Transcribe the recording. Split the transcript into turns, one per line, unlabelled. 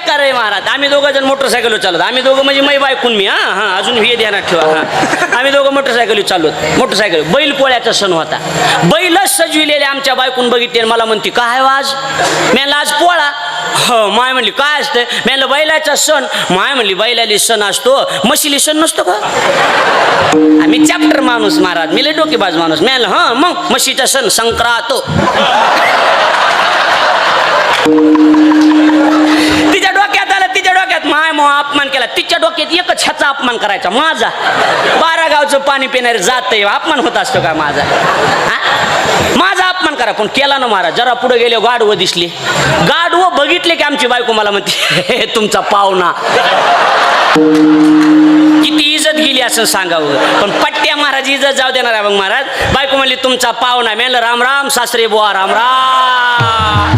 बेकार आहे महाराज. आम्ही दोघं जण मोटरसायकल चालवत. आम्ही दोघं म्हणजे मै बायकून मी हां अजून हे ध्यानात ठेवा. हां आम्ही दोघं मोटरसायकल चालवत. मोटरसायकल बैल पोळ्याचा सण होता. बैलच सजविलेले आमच्या बायकून बघितले. मला म्हणते काय आज? मी आज पोळा. हो माय म्हणली काय असतं? मी म्हणलं बैलाचा सण. माय म्हणली बैलाली सण असतो म्हशीली सण नसतो का? आम्ही चॅप्टर माणूस महाराज. मी लय डोकेबाज माणूस. मी म्हणलं हां मग म्हशीचा सण संक्रांत. तिच्या डोक्यात आलं. तिच्या डोक्यात माय मो अपमान केला. तिच्या डोक्यात एकच ह्याचा अपमान करायचा माझा. 12 गावचं पाणी पिणारे जात अपमान होत असतो का माझा? माझा अपमान करा पण केला ना महाराज. जरा पुढे गेले गाढवं दिसले. गाढवं बघितले की आमची बायको मला म्हणते तुमचा पाहुणा. किती इज्जत गेली असं सांगावं. पण पट्ट्या महाराज इज्जत जाऊ देणार आहे. मग महाराज बायको म्हणली तुमचा पाहुणा. मी म्हणलं राम राम सासरे बुवा राम राम.